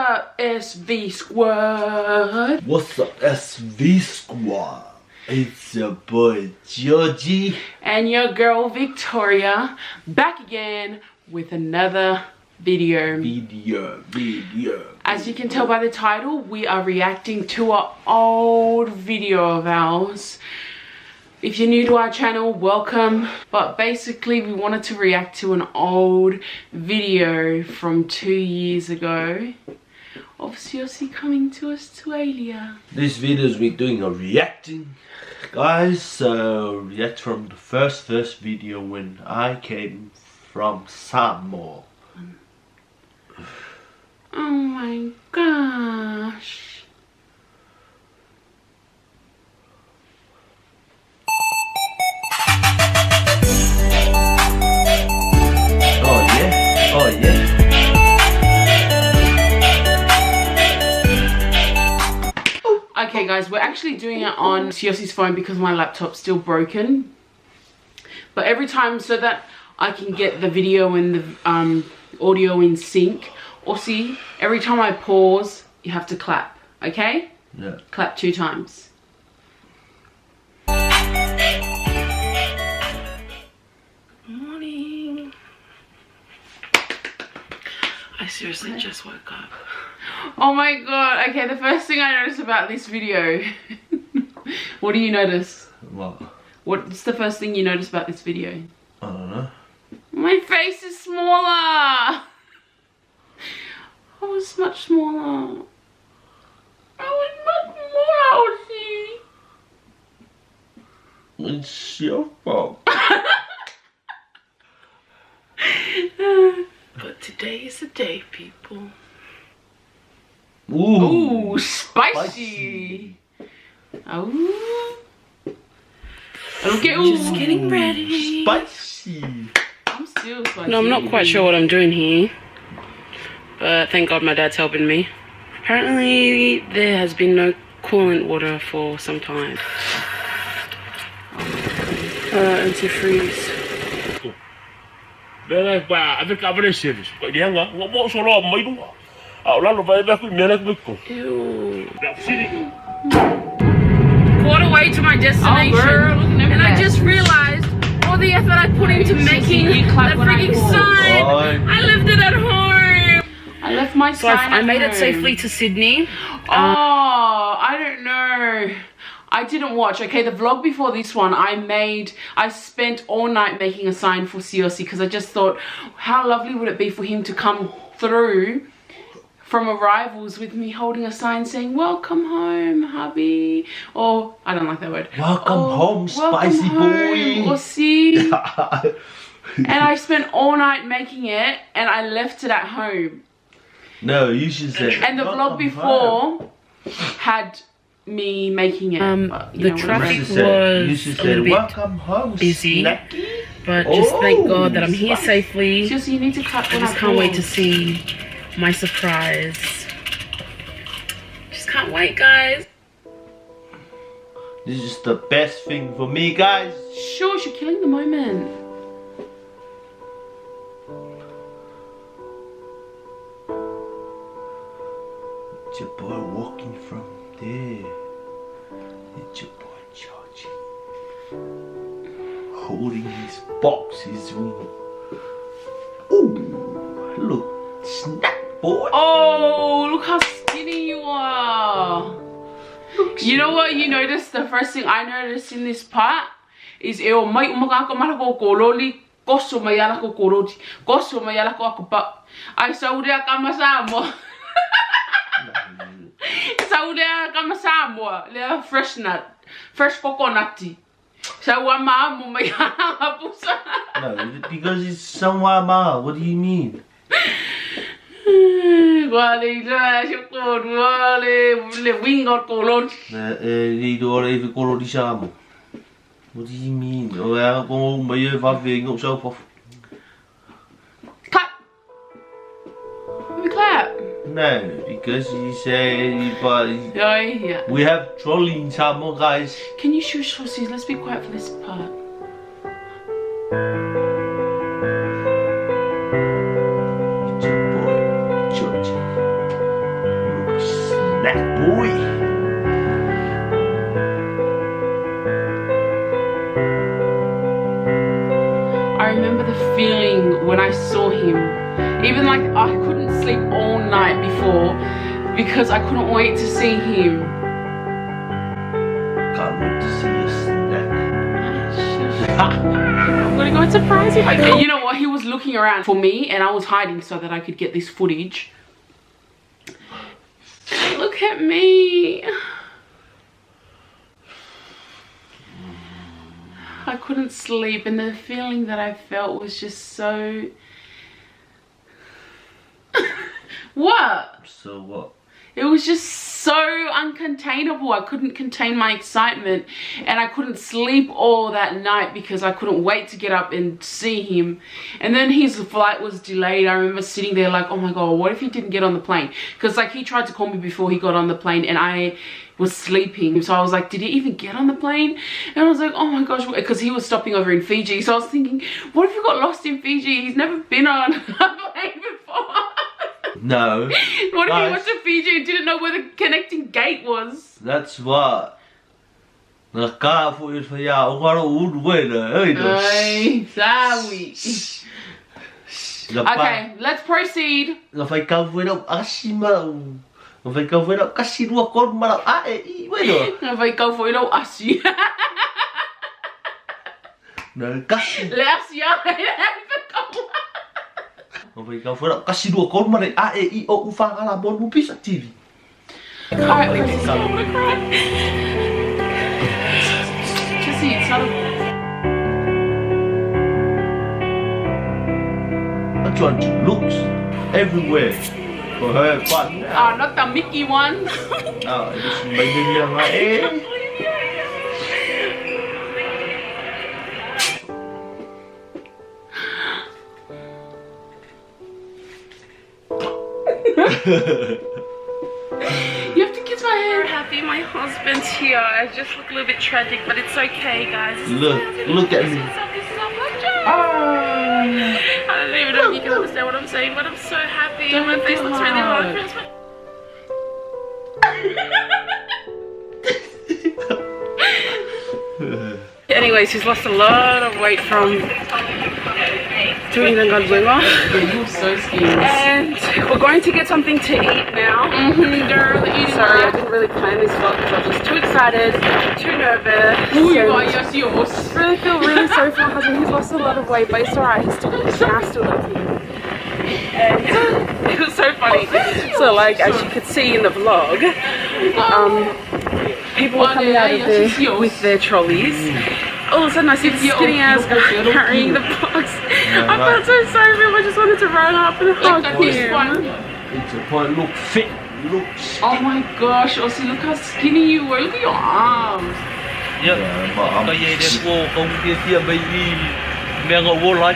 up, SV Squad? What's up, SV Squad? It's your boy Georgie and your girl Victoria, back again with another video. As you can tell by the title, we are reacting to an old video of ours. If you're new to our channel, welcome. But basically we wanted to react to an old video from 2 years ago of Siaosi coming to Australia. This video is we doing a reacting, guys. React from the first video when I came from Samoa. Oh my gosh. Okay guys, we're actually doing it on Siaosi's phone because my laptop's still broken. But every time, so that I can get the video and the audio in sync, or see, every time I pause, you have to clap, okay? Yeah. Clap 2 times. Morning. I seriously just woke up. Oh my god. Okay, the first thing I noticed about this video. What do you notice? What? What's the first thing you notice about this video? I don't know. My face is smaller. I was much smaller. I was much more healthy. It's your fault. But today is the day, people. Ooh, spicy. Oh. Okay, just getting ready. Spicy. I'm still spicy. No, I'm not quite sure what I'm doing here. But thank God my dad's helping me. Apparently there has been no coolant water for some time. Antifreeze. avec abres service. Dia nga, mo solo mai du. Ah, lá vai vai com mena com. Ew. Quarter way to my destination, and I just realized all the effort I put into making that freaking sign. I left it at home. I left my sign. I made it safely to Sydney. Oh, I don't know. I didn't watch. Okay, the vlog before this one, I spent all night making a sign for Siaosi because I just thought, how lovely would it be for him to come through from arrivals with me holding a sign saying, welcome home, hubby. Or, I don't like that word. Welcome home, spicy boy. Or see. And I spent all night making it and I left it at home. No, you should say. And the vlog before had me making it. The traffic was a little bit welcome home, busy, snacky. but just thank God that I'm here safely. Just you need to cut. I just can't wait to see my surprise. Just can't wait, guys. This is the best thing for me, guys. Sure, you're killing the moment. It's your boy walking from there. It's your boy Georgie holding his box, his room. Ooh, look, snack boy. Oh, look how skinny you are. You know what you noticed? The first thing I noticed in this part is eu mai umaka ko kololi koso mayala ko koroti koso mayala ko akupa. I saw there kamasamo. Saudia kama Samoa, le fresh nut, fresh coconutty. So mama No, because it's somewhere ma. What do you mean? What do you mean? Clap. Let me clap. No, because you say, but Yeah. we have trolley in Samoa, guys. Can you shush, horses? Let's be quiet for this part. It's your boy, Georgie. snack boy. I remember the feeling when I saw him. Even like I couldn't sleep all night before because I couldn't wait to see him. Can't wait to see your snack. I'm gonna go and surprise him. Okay, you know what? He was looking around for me and I was hiding so that I could get this footage. Look at me. I couldn't sleep and the feeling that I felt was just so... What? So what? It was just so uncontainable. I couldn't contain my excitement and I couldn't sleep all that night because I couldn't wait to get up and see him. And then his flight was delayed. I remember sitting there like, oh my God, what if he didn't get on the plane? Because like he tried to call me before he got on the plane and I was sleeping. So I was like, did he even get on the plane? And I was like, oh my gosh, because he was stopping over in Fiji. So I was thinking, what if he got lost in Fiji? He's never been on a plane before. No. What if he went to Fiji and didn't know where the connecting gate was? That's what. Okay, Okay, let's proceed. Phải câu với đâu Asima. Phải câu với đâu Casinua con mà đâu Vai câu với đâu Asi. Nè Casin. Let's Phải câu với đâu Casinua con mà đây Ufang ala bon Mupis TV. Alright, let's just go. Jesse, it's not a... That one looks everywhere for her fun. not the Mickey ones. Oh, it's maybe like You have to kiss my I'm hand. happy my husband's here. I just look a little bit tragic, but it's okay, guys. Look at me. I don't even know if you can understand what I'm saying, but I'm so happy. Don't My face feel looks really hard. hard. Anyways, he's lost a lot of weight from doing the galwima. You were so skinny. And we're going to get something to eat now. Girl, the eating. Sorry, I didn't really plan this vlog because I was just too excited, too nervous. Ooh, you and are, yes, yours. I really feel really sorry for my husband. He's lost a lot of weight, but it's alright. He's still good and I still love him. And it was so funny. So like, as you could see in the vlog, people were coming out of there with their trolleys. All of a sudden I see the skinny ass guy carrying the box. I felt so sorry for him. I just wanted to run up and hug him. It's a point. Look fit. Looks. Oh my gosh, Ossie, look how skinny you were. Look at your arms. Yeah, cái gì để cô công kia baby mẹ ngồi vô lại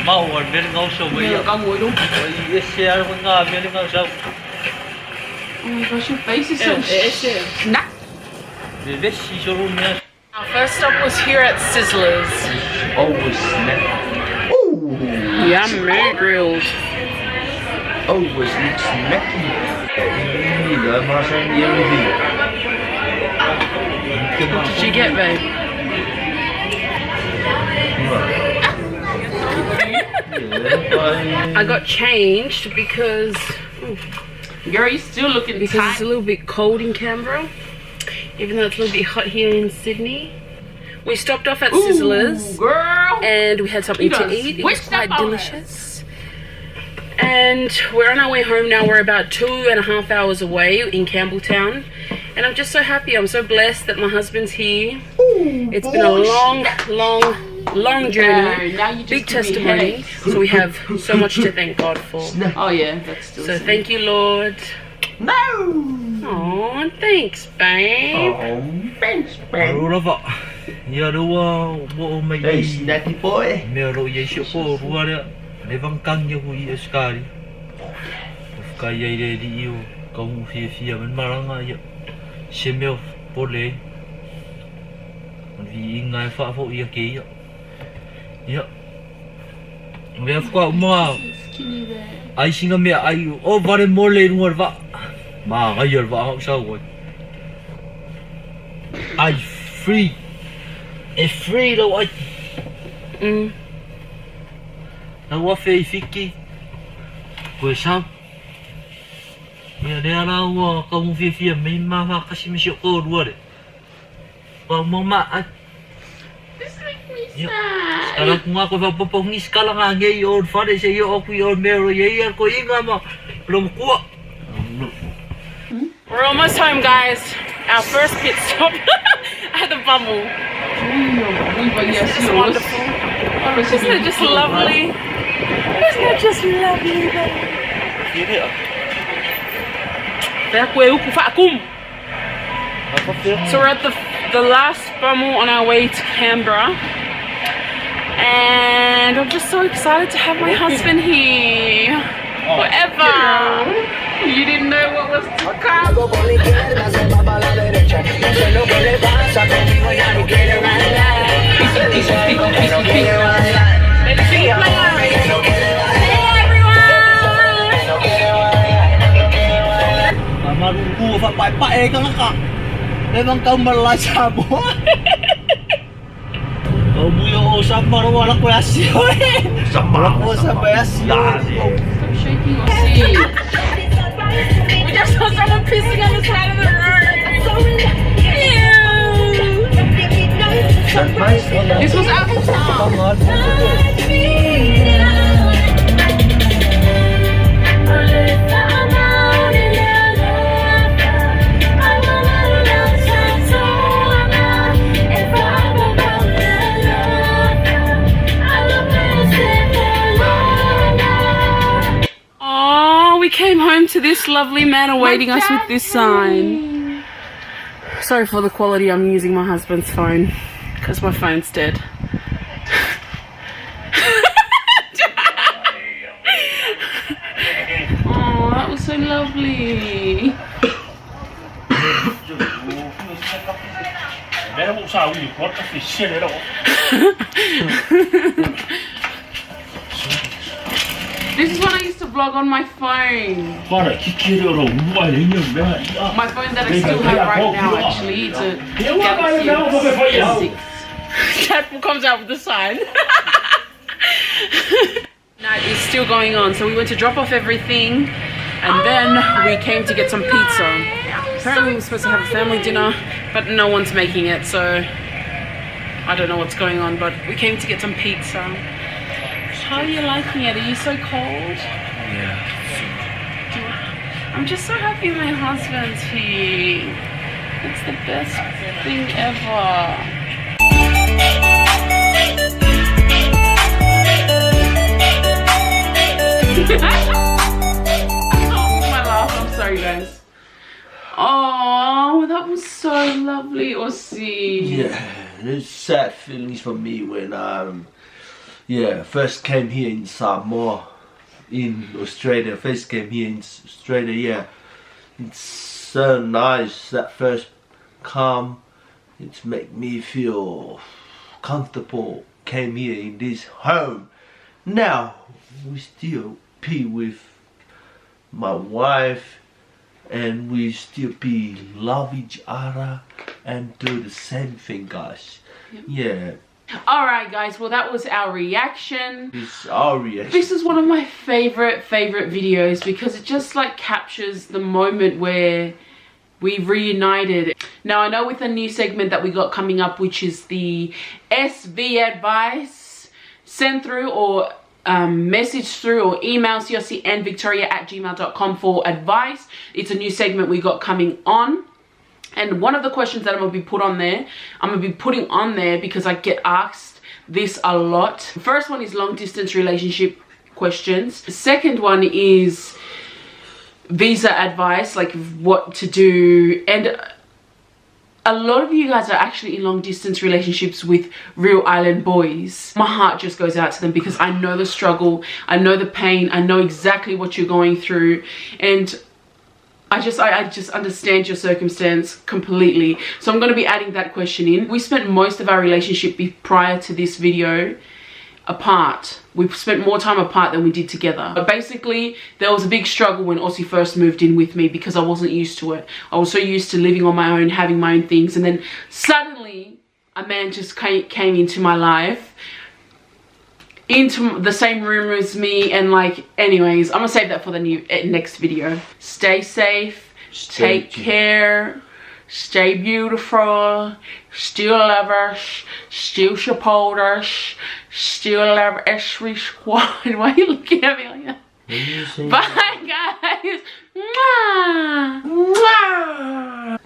mau rồi bên ngâu sâu bây Yeah, giờ con ngồi đúng. cái xe nó ngã bên ngâu sâu Oh my gosh, your face is so snack. để biết gì cho luôn nha. Our first stop was here at Sizzlers. Always snack. Ooh. Yum, very grilled. Always looks snacky. Rồi mà sang nhiều gì. What did you get, babe? I got changed because Girl, you're still looking it's tight. a little bit cold in Canberra, even though it's a little bit hot here in Sydney. We stopped off at Sizzlers Girl. and we had something You to done eat. It was switched up quite on delicious. And we're on our way home now. We're about 2.5 hours away in Campbelltown. And I'm just so happy. I'm so blessed that my husband's here. It's been a long journey. Now you just Big give me testimony. headaches. So we have so much to thank God for. Oh yeah, that's still So thank you, Lord. No. Oh, thanks, babe. Oh, thanks, man. Rồi đó vợ. Giờ đâu bộ mày Hey, snacky boy. mẹ rồi vậy sự cô rùa đấy. Để văng căng như vui Oscar đi. Cái gì đây đi yêu công phía bên mà lăng ai vậy. Xem mèo bố lê. Vì ngài phá phụ yêu ký vậy. Dạ. Về qua mà Kitty bear. Ai singa me ai o vare mole runga va. Ma ga yer va ho sa go. Ai free. E free lo ai. Na wa fe fiki. Ko sa. Ya de ala wa ka mu fi me ma va ka si me si ko ruare. Pa mama ai. This makes me sad. Kalau kung ako papapangis ka lang nga ngayon, fare sa iyo ako yung meron yayan ko inga mo, belum kuha. We're almost home, guys. Our first pit stop at the bubble. Yes, It's wonderful. Isn't it just lovely? Isn't it just lovely? So we're at the last bubble on our way to Canberra. And I'm just so excited to have my husband here. Forever. You didn't know what was to come. Marunong fa pai ka ka. Memang kau melasa mo. Kau buyo sama wala ko yasi. Sama ko sa bayasi. Stop shaking your seat. We just saw someone pissing on the side of the road. Ew. This was our song. We came home to this lovely man awaiting us with this sign. Sorry for the quality, I'm using my husband's phone because my phone's dead. Oh, that was so lovely. This is what I used to vlog on my phone. My phone that I still have right now, actually. It's a Galaxy S6. Cat comes out with the sign. Night is still going on, so we went to drop off everything and then we came to get some pizza. Apparently we were supposed to have a family dinner, but no one's making it, so I don't know what's going on, but we came to get some pizza. How are you liking it? Are you so cold? Yeah. I'm just so happy my husband's here. It's the best thing ever. My laugh, I'm sorry guys. Oh, that was so lovely, Aussie. Yeah, there's sad feelings for me when first came here in Samoa, in Australia. First came here in Australia, yeah. It's so nice, that first come. It's make me feel comfortable. Came here in this home. Now, we still be with my wife and we still be love each other and do the same thing, guys. Yep. Yeah. Alright guys, well that was our reaction. It's our reaction. This is one of my favorite videos because it just like captures the moment where we reunited. Now I know with a new segment that we got coming up, which is the SV advice, send through or message through or email Siaosi and Victoria@gmail.com for advice. It's a new segment we got coming on. And one of the questions that I'm going to be putting on there because I get asked this a lot. The first one is long distance relationship questions. The second one is visa advice, like what to do. And a lot of you guys are actually in long distance relationships with real island boys. My heart just goes out to them because I know the struggle, I know the pain, I know exactly what you're going through, and I just understand your circumstance completely. So I'm going to be adding that question in. We spent most of our relationship prior to this video apart. We spent more time apart than we did together. But basically, there was a big struggle when Aussie first moved in with me because I wasn't used to it. I was so used to living on my own, having my own things, and then suddenly a man just came into my life, into the same room as me, and like, anyways, I'm gonna save that for the next video. Stay safe, take care, stay beautiful, still love us, still support us, still love SW Squad. Why are you looking at me like that? Bye guys. Mwah. Mwah.